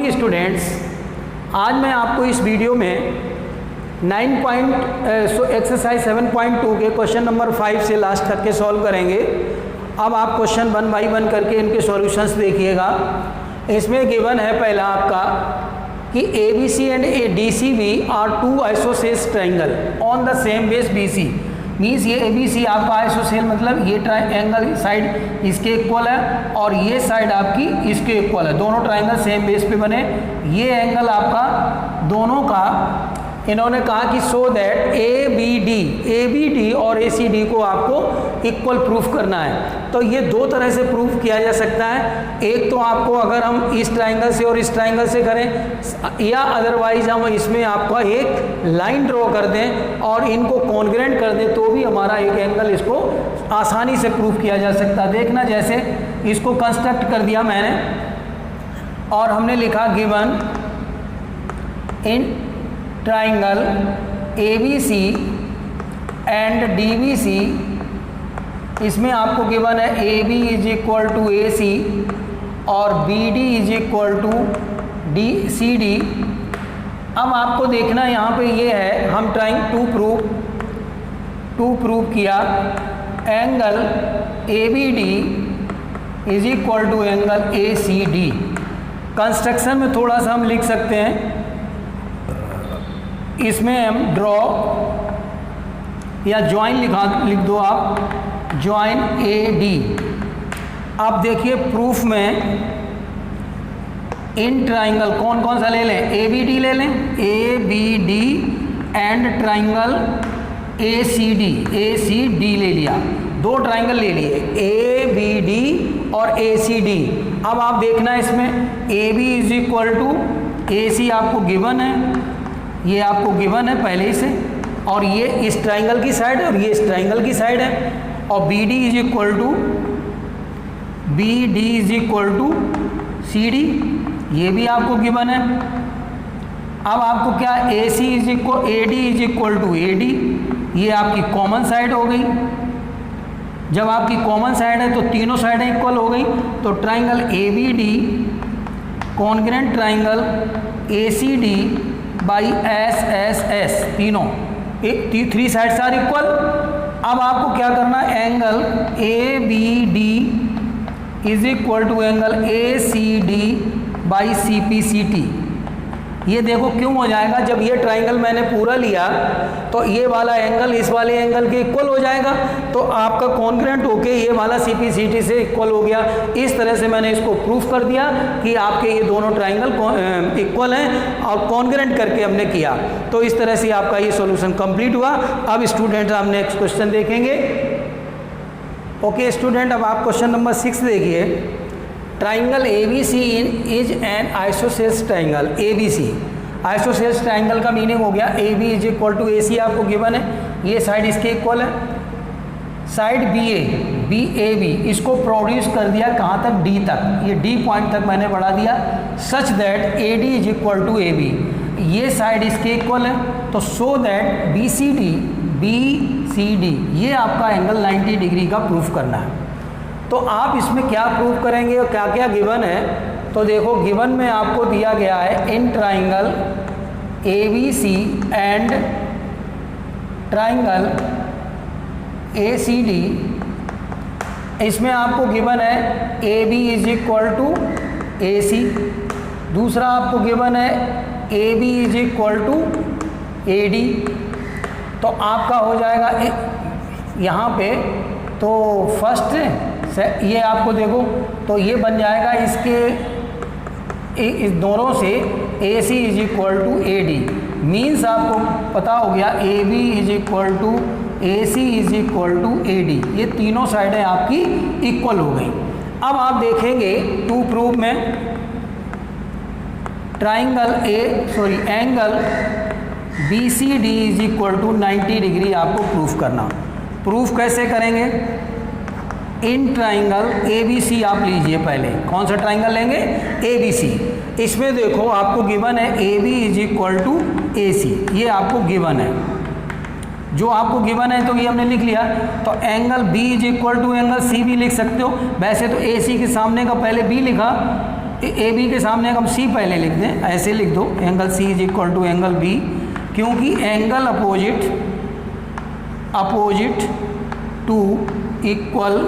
Morning students, आज मैं आपको इस वीडियो में एक्सरसाइज 7.2 के क्वेश्चन नंबर 5 से लास्ट तक के सॉल्व करेंगे। अब आप क्वेश्चन 1 बाई 1 करके इनके सॉल्यूशंस देखिएगा। इसमें गिवन है पहला आपका कि ABC and DCB are two isosceles triangle on the same base BC। Means ये ABC आपका आइसोसेल मतलब ये ट्राइंगल साइड इसके इक्वल है और ये साइड आपकी इसके इक्वल है। दोनों ट्राइंगल सेम बेस पे बने। ये एंगल आपका दोनों का इन्होंने कहा कि सो दैट ABD और ACD को आपको इक्वल प्रूफ करना है। तो ये दो तरह से प्रूफ किया जा सकता है। एक तो आपको अगर हम इस ट्राइंगल से और इस ट्राइंगल से करें या अदरवाइज हम इसमें आपका एक लाइन ड्रॉ कर दें और इनको कॉन्ग्रेंट कर दें तो भी हमारा एक एंगल इसको आसानी से प्रूफ किया जा सकता है। देखना, जैसे इसको कंस्ट्रक्ट कर दिया मैंने और हमने लिखा given in triangle ABC and DBC, इसमें आपको गिवन है AB is equal to AC और BD is equal to CD। अब आपको देखना यहाँ पे ये है, हम ट्राइंग टू प्रूव किया angle ABD is equal to angle ACD। Construction में थोड़ा सा हम लिख सकते हैं, इसमें हम ड्रॉ या ज्वाइन लिख दो आप, ज्वाइन AD। अब देखिए प्रूफ में इन ट्राइंगल कौन कौन सा ले लें, ABD ले लें, ABD एंड ट्राइंगल ACD ले लिया। दो ट्राइंगल ले लिए, ABD और ACD। अब आप देखना इसमें AB is equal to AC आपको गिवन है, ये आपको गिवन है पहले ही से, और ये इस ट्राइंगल की साइड है और ये इस ट्राइंगल की साइड है। और BD is equal to CD, ये भी आपको गिवन है। अब आपको क्या AD is equal to AD, ये आपकी कॉमन साइड हो गई। जब आपकी कॉमन साइड है तो तीनों साइडें इक्वल हो गई। तो triangle ABD congruent triangle ACD by SSS, तीनों थ्री साइड्स आर इक्वल। अब आपको क्या करना है, angle ABD is equal to angle ACD by CPCT। ये देखो क्यों हो जाएगा, जब ये ट्राइंगल मैंने पूरा लिया तो ये वाला एंगल इस वाले एंगल के इक्वल हो जाएगा, तो आपका कॉन्ग्रेंट होके ये वाला CPCT से इक्वल हो गया। इस तरह से मैंने इसको प्रूफ कर दिया कि आपके ये दोनों ट्राइंगल इक्वल हैं और कॉन्ग्रेंट करके हमने किया। तो इस तरह से आपका ये सॉल्यूशन कंप्लीट हुआ। अब स्टूडेंट हम नेक्स्ट क्वेश्चन देखेंगे। ओके स्टूडेंट, अब आप क्वेश्चन नंबर 6 देखिए। Triangle ABC is an isosceles triangle ABC। Isosceles triangle का मीनिंग हो गया AB is equal to AC आपको गिवन है, ये साइड इसके इक्वल है। साइड BAB इसको प्रोड्यूस कर दिया कहाँ तक, D तक, ये D पॉइंट तक मैंने बढ़ा दिया। Such that AD is equal to AB, ये साइड इसके इक्वल है। तो सो दैट BCD ये आपका एंगल 90 डिग्री का प्रूफ करना है। तो आप इसमें क्या प्रूफ करेंगे और क्या क्या गिवन है, तो देखो गिवन में आपको दिया गया है in triangle ABC and triangle ACD, इसमें आपको गिवन है AB is equal to AC। दूसरा आपको गिवन है AB is equal to AD। तो आपका हो जाएगा यहाँ पे, तो फर्स्ट ये आपको देखो तो ये बन जाएगा इसके इस दोनों से AC is equal to AD। Means आपको पता हो गया AB is equal to AC is equal to AD, ये तीनों साइडें आपकी इक्वल हो गई। अब आप देखेंगे टू प्रूफ में angle BCD is equal to 90 degree आपको प्रूफ करना। प्रूफ कैसे करेंगे, इन ट्राइंगल ABC आप लीजिए पहले, कौन सा ट्राइंगल लेंगे, ABC। इसमें देखो आपको गिवन है AB is equal to AC, ये आपको गिवन है। जो आपको गिवन है तो ये हमने लिख लिया। तो angle B is equal to angle C भी लिख सकते हो। वैसे तो AC के सामने का पहले B लिखा ए बी के सामने हम सी पहले लिख दें, ऐसे लिख दो angle C is equal to angle B, क्योंकि angle opposite to equal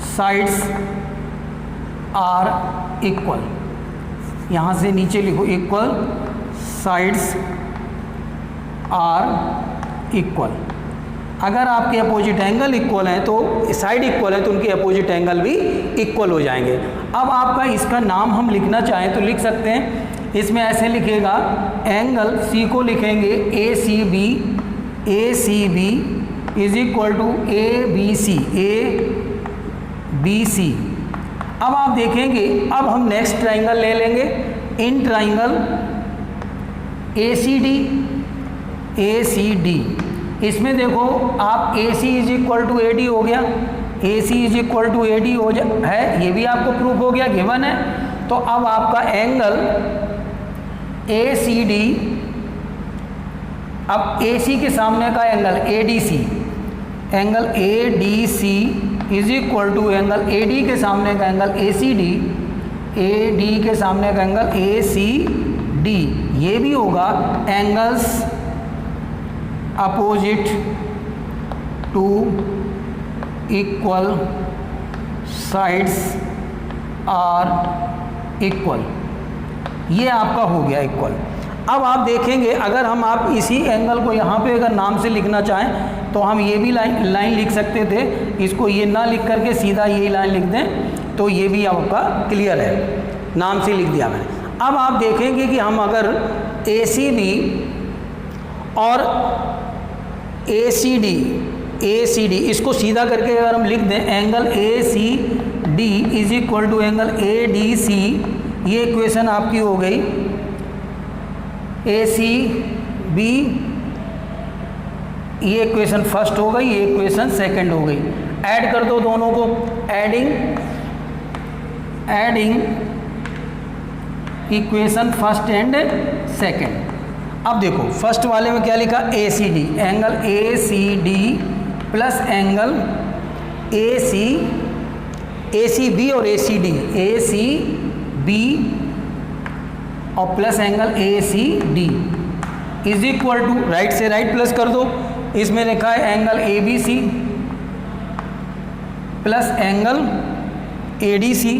sides are equal. यहाँ से नीचे लिखो इक्वल साइड्स आर इक्वल। अगर आपके अपोजिट एंगल इक्वल हैं तो साइड इक्वल है तो उनके अपोजिट एंगल भी इक्वल हो जाएंगे। अब आपका इसका नाम हम लिखना चाहें तो लिख सकते हैं, इसमें ऐसे लिखेगा एंगल सी को लिखेंगे A C B is equal to A B C. अब आप देखेंगे, अब हम नेक्स्ट ट्राइंगल ले लेंगे, इन ट्राइंगल ए सी डी। इसमें देखो आप A C is equal to A D हो गया, A C is equal to A D है, ये भी आपको प्रूफ हो गया, गिवन है। तो अब आपका एंगल ए सी डी, अब ए सी के सामने का angle A D C, angle A D C is equal to angle A D के सामने का angle A C D, A D के सामने का एंगल ए सी डी, ये भी होगा angles opposite to equal sides are equal. ये आपका हो गया इक्वल। अब आप देखेंगे अगर हम आप इसी एंगल को यहाँ पे अगर नाम से लिखना चाहें तो हम ये भी लाइन लिख सकते थे, इसको ये ना लिख करके सीधा ये लाइन लिख दें तो ये भी आपका क्लियर है, नाम से लिख दिया मैंने। अब आप देखेंगे कि हम अगर ए सी बी और ए सी डी इसको सीधा करके अगर हम लिख दें angle A C D is equal to angle A D C, ये इक्वेशन आपकी हो गई ए सी बी, ये इक्वेशन फर्स्ट हो गई, ये इक्वेशन सेकंड हो गई। ऐड कर दो दोनों को, adding equation first and second. अब देखो फर्स्ट वाले में क्या लिखा, A C D, angle A C D plus angle A C B और A C D, A C B और plus angle A C D is equal to, right से right plus कर दो, इसमें लिखा है angle A B C plus angle A D C.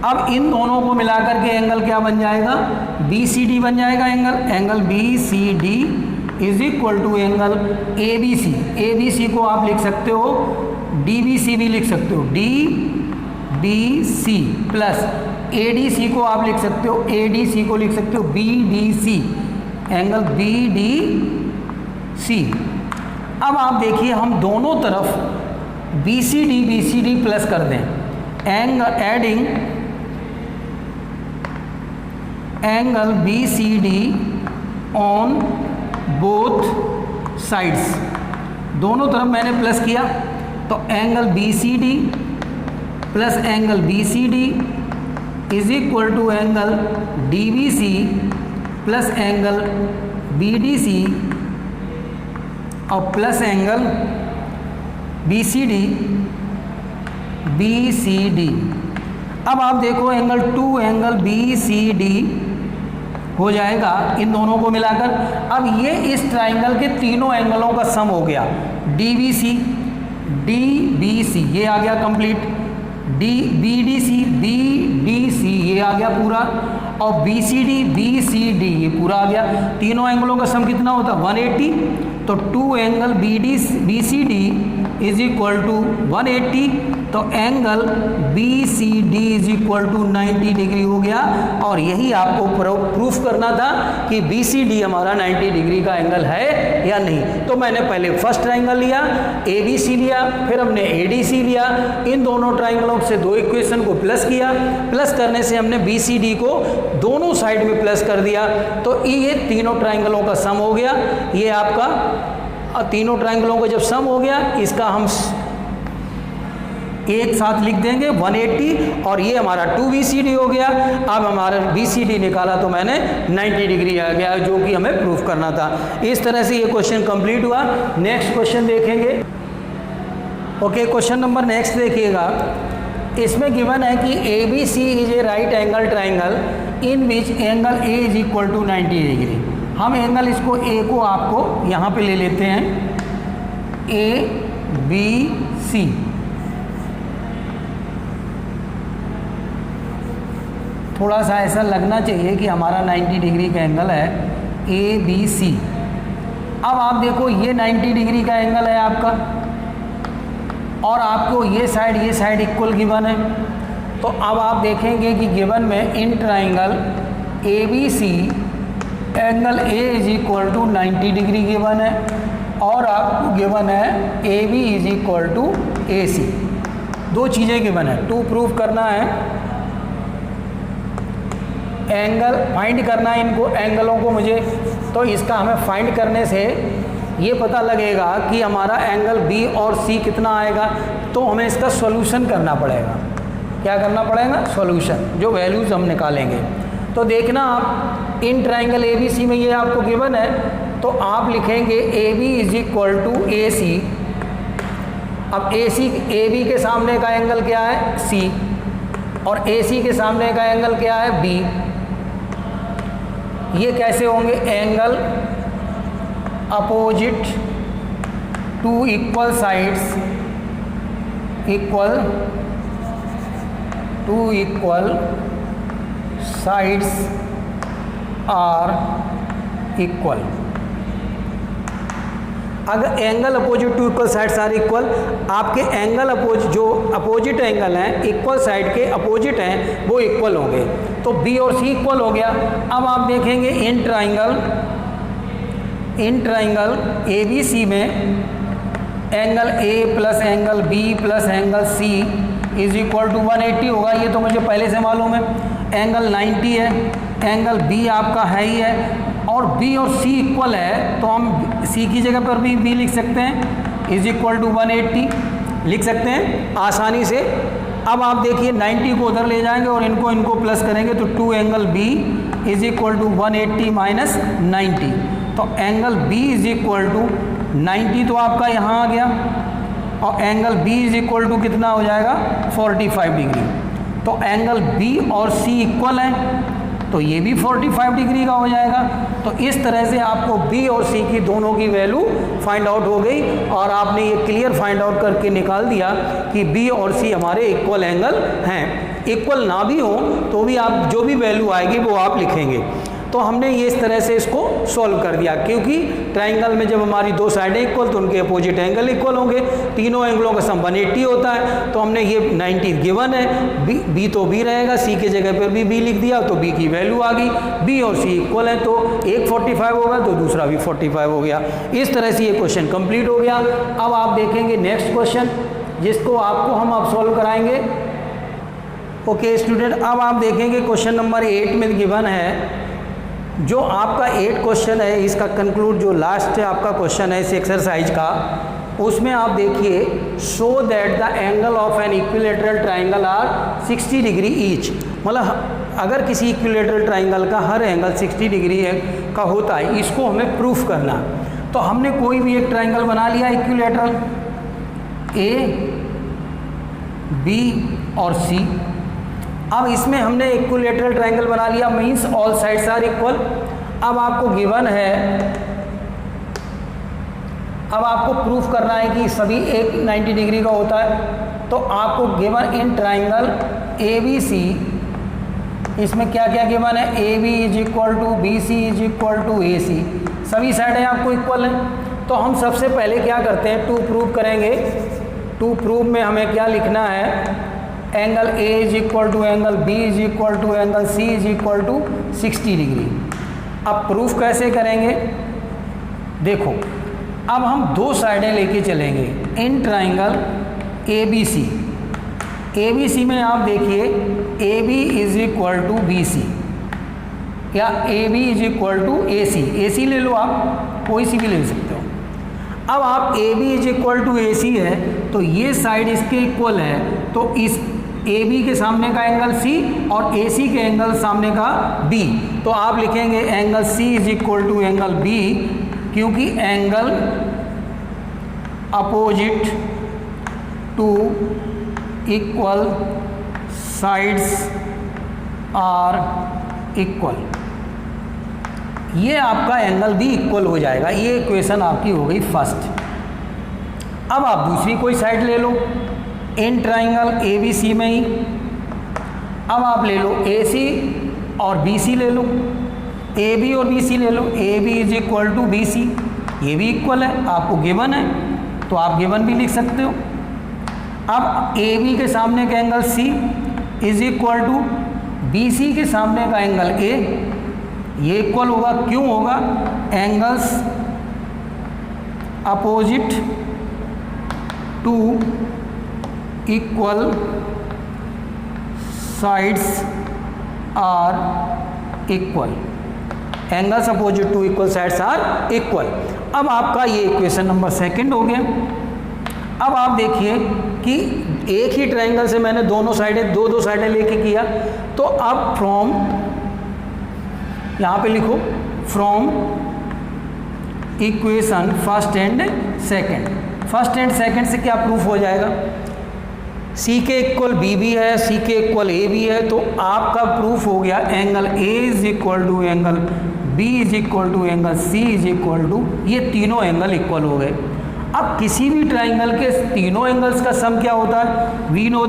अब इन दोनों को मिलाकर के एंगल क्या बन जाएगा, बी सी डी बन जाएगा angle B C D is equal to angle A B C. A B C को आप लिख सकते हो डी बी सी भी लिख सकते हो, D B C plus A D C को आप लिख सकते हो, ए डी सी को लिख सकते हो B D C, angle B D C. अब आप देखिए हम दोनों तरफ बी सी डी प्लस कर दें, adding angle B C D on both sides, दोनों तरफ मैंने प्लस किया तो angle B C D plus angle B C D is equal to angle D B C plus angle B D C और plus angle B C D. अब आप देखो angle two angle B C D हो जाएगा इन दोनों को मिलाकर। अब ये इस ट्राइंगल के तीनों एंगलों का सम हो गया, डी बी सी ये आ गया कंप्लीट, बी डी सी ये आ गया पूरा, और बी सी डी ये पूरा आ गया। तीनों एंगलों का सम कितना होता है 180, तो two angle B C D is equal to 180, तो angle B C D is equal to 90 degree हो गया। और यही आपको प्रूफ करना था कि बी सी डी हमारा 90 डिग्री का एंगल है या नहीं। तो मैंने पहले फर्स्ट ट्राइंगल लिया, ए बी सी लिया, फिर हमने ए डी सी लिया, इन दोनों ट्राइंगलों से दो इक्वेशन को प्लस किया, प्लस करने से हमने बी सी डी को दोनों साइड में प्लस कर दिया, तो ये तीनों ट्राइंगलों का सम हो गया। ये आपका तीनों ट्राइंगलों का जब सम हो गया, इसका हम एक साथ लिख देंगे 180, और ये हमारा 2BCD हो गया। अब हमारा BCD निकाला तो मैंने 90 डिग्री आ गया, जो कि हमें प्रूफ करना था। इस तरह से ये क्वेश्चन कंप्लीट हुआ। नेक्स्ट क्वेश्चन देखेंगे। ओके, क्वेश्चन नंबर नेक्स्ट देखिएगा। इसमें गिवन है कि A B C is a right angle triangle in which angle A is equal to 90 degree. हम एंगल इसको ए को आपको यहाँ पे ले लेते हैं, ए बी सी। थोड़ा सा ऐसा लगना चाहिए कि हमारा 90 डिग्री का एंगल है ए बी सी। अब आप देखो ये 90 डिग्री का एंगल है आपका, और आपको ये साइड इक्वल गिवन है। तो अब आप देखेंगे कि गिवन में in triangle A B C angle A is equal to 90 degree given है, और आपको गिवन है A B is equal to A C. दो चीज़ें गिवन है, टू प्रूव करना है, एंगल फाइंड करना है इनको एंगलों को मुझे। तो इसका हमें फाइंड करने से ये पता लगेगा कि हमारा एंगल बी और सी कितना आएगा। तो हमें इसका सॉल्यूशन करना पड़ेगा। क्या करना पड़ेगा? सॉल्यूशन, जो वैल्यूज़ हम निकालेंगे। तो देखना आप इन ट्राइंगल ए बी सी में ये आपको गिवन है, तो आप लिखेंगे A B is equal to A C. अब ए सी, ए बी के सामने का एंगल क्या है? सी, और ए सी के सामने का एंगल क्या है? बी। ये कैसे होंगे? Angle opposite to equal sides equal to equal sides are equal. अगर angle opposite to equal sides are equal, आपके एंगल जो अपोजिट एंगल हैं इक्वल साइड के अपोजिट हैं वो इक्वल होंगे। तो बी और सी इक्वल हो गया। अब आप देखेंगे इन ट्राइंगल ए बी सी में angle A plus angle B plus angle C is equal to 180 होगा। ये तो मुझे पहले से मालूम है। एंगल 90 है, एंगल बी आपका है ही है, और बी और सी इक्वल है, तो हम सी की जगह पर भी बी लिख सकते हैं, इज इक्वल टू 180 लिख सकते हैं आसानी से। अब आप देखिए 90 को उधर ले जाएंगे और इनको प्लस करेंगे, तो 2 angle B is equal to 180 minus 90। तो angle B is equal to 90 तो आपका यहाँ आ गया, और angle B is equal to कितना हो जाएगा? 45 डिग्री। तो एंगल बी और सी इक्वल है, तो ये भी 45 डिग्री का हो जाएगा। तो इस तरह से आपको बी और सी की दोनों की वैल्यू फाइंड आउट हो गई, और आपने ये क्लियर फाइंड आउट करके निकाल दिया कि बी और सी हमारे इक्वल एंगल हैं। इक्वल ना भी हो तो भी आप जो भी वैल्यू आएगी वो आप लिखेंगे। तो हमने ये इस तरह से इसको सॉल्व कर दिया, क्योंकि ट्राइंगल में जब हमारी दो साइडें इक्वल तो उनके अपोजिट एंगल इक्वल होंगे। तीनों एंगलों का सम 180 होता है। तो हमने ये 90 गिवन है, बी तो बी रहेगा, सी के जगह पर भी बी लिख दिया, तो बी की वैल्यू आ गई। बी और सी इक्वल है, तो एक 45 होगा तो दूसरा भी 45 हो गया। इस तरह से ये क्वेश्चन कंप्लीट हो गया। अब आप देखेंगे नेक्स्ट क्वेश्चन, जिसको आपको हम अब सॉल्व कराएंगे। ओके स्टूडेंट, अब आप देखेंगे क्वेश्चन नंबर 8 में गिवन है, जो आपका 8 क्वेश्चन है, इसका कंक्लूड जो लास्ट आपका क्वेश्चन है इस एक्सरसाइज का, उसमें आप देखिए, show that the angle of an equilateral triangle are 60 degree each. मतलब अगर किसी इक्विलेटरल ट्राइंगल का हर एंगल 60 डिग्री का होता है, इसको हमें प्रूफ करना। तो हमने कोई भी एक ट्राइंगल बना लिया इक्विलेटरल, ए बी और सी। अब इसमें हमने इक्विलेटरल ट्राइंगल बना लिया, means all sides are equal. अब आपको गिवन है, अब आपको प्रूफ करना है कि सभी एक 90 डिग्री का होता है। तो आपको given in triangle A B C, इसमें क्या क्या गिवन है? A B is equal to B C is equal to A C. सभी साइडें आपको इक्वल हैं। तो हम सबसे पहले क्या करते हैं? टू प्रूव करेंगे। टू प्रूव में हमें क्या लिखना है? Angle A is equal to angle B is equal to angle C is equal to 60 degree. अब प्रूफ कैसे करेंगे? देखो, अब हम दो साइडें लेके चलेंगे in triangle A B C. A B C में आप देखिए, A B is equal to B C, या A B is equal to A C. A सी ले लो, आप कोई सी भी ले सकते हो। अब आप A B is equal to A C है, तो ये साइड इसके इक्वल है, तो इस ए बी के सामने का एंगल सी और ए सी के एंगल सामने का बी। तो आप लिखेंगे angle C is equal to angle B, क्योंकि angle opposite to equal sides are equal, ये आपका एंगल भी इक्वल हो जाएगा। ये इक्वेशन आपकी हो गई फर्स्ट। अब आप दूसरी कोई साइड ले लो इन ट्राइंगल ए बी सी में ही। अब आप ले लो ए सी और बी सी ले लो, ए बी और बी सी ले लो। A B is equal to B C, ये भी इक्वल है, आपको गिवन है तो आप गिवन भी लिख सकते हो। अब ए बी के सामने का angle C is equal to B C के सामने का एंगल ए, ये इक्वल होगा। क्यों होगा? Angles opposite to equal sides are equal, angles opposite to equal sides are equal. अब आपका ये इक्वेशन नंबर सेकंड हो गया। अब आप देखिए कि एक ही ट्रायंगल से मैंने दोनों साइडें दो साइडें लेके किया, तो अब फ्रॉम, यहाँ पे लिखो from equation first and second. First and second से क्या प्रूफ हो जाएगा? सी के इक्वल बी भी है, सी के इक्वल ए भी है, तो आपका प्रूफ हो गया angle A is equal to angle B is equal to angle C is equal to, ये तीनों एंगल इक्वल हो गए। अब किसी भी ट्राइंगल के तीनों एंगल्स का सम क्या होता है? We know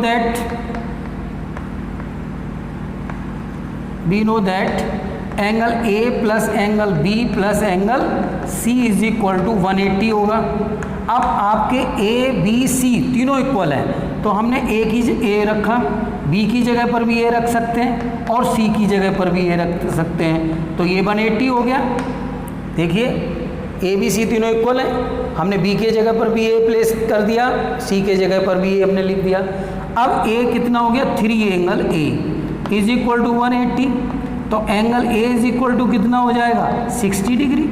that angle A plus angle B plus angle C is equal to 180 होगा। अब आपके ए बी सी तीनों इक्वल हैं, तो हमने ए की ए रखा, बी की जगह पर भी ए रख सकते हैं और सी की जगह पर भी ए रख सकते हैं, तो ये 180 हो गया। देखिए ए बी सी तीनों इक्वल हैं, हमने बी के जगह पर भी ए प्लेस कर दिया, सी के जगह पर भी ए हमने लिख दिया। अब ए कितना हो गया? 3 angle A is equal to 180, तो angle A is equal to कितना हो जाएगा? 60 डिग्री।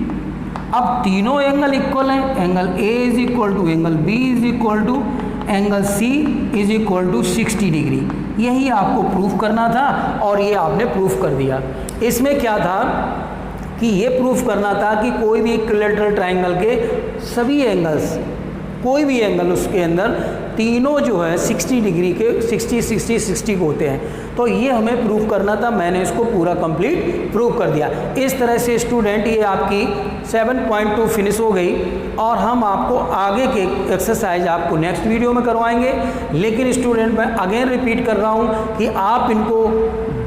अब तीनों एंगल इक्वल हैं, angle A is equal to angle B is equal to angle C is equal to 60 degree. यही आपको प्रूफ करना था और ये आपने प्रूफ कर दिया। इसमें क्या था कि ये प्रूफ करना था कि कोई भी इक्विलैटरल ट्राइंगल के सभी एंगल्स, कोई भी एंगल उसके अंदर तीनों जो है 60 डिग्री के 60 होते हैं, तो ये हमें प्रूफ करना था। मैंने इसको पूरा कंप्लीट प्रूफ कर दिया। इस तरह से स्टूडेंट ये आपकी 7.2 फिनिश हो गई और हम आपको आगे के एक्सरसाइज आपको नेक्स्ट वीडियो में करवाएंगे। लेकिन स्टूडेंट मैं अगेन रिपीट कर रहा हूँ कि आप इनको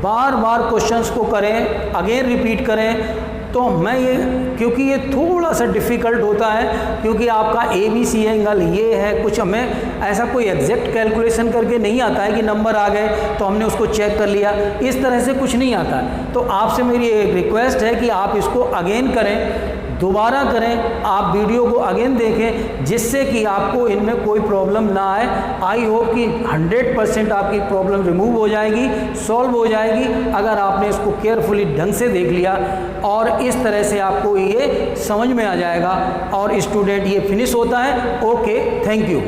बार बार क्वेश्चंस को करें, अगेन रिपीट करें, तो मैं ये, क्योंकि ये थोड़ा सा डिफ़िकल्ट होता है, क्योंकि आपका ए बी सी एंगल ये है, कुछ हमें ऐसा कोई एग्जैक्ट कैलकुलेशन करके नहीं आता है कि नंबर आ गए तो हमने उसको चेक कर लिया, इस तरह से कुछ नहीं आता है। तो आपसे मेरी एक रिक्वेस्ट है कि आप इसको अगेन करें, दोबारा करें, आप वीडियो को अगेन देखें, जिससे कि आपको इनमें कोई प्रॉब्लम ना आए। आई होप कि 100% आपकी प्रॉब्लम रिमूव हो जाएगी, सॉल्व हो जाएगी, अगर आपने इसको केयरफुली ढंग से देख लिया और इस तरह से आपको ये समझ में आ जाएगा और स्टूडेंट ये फिनिश होता है। Okay, thank you.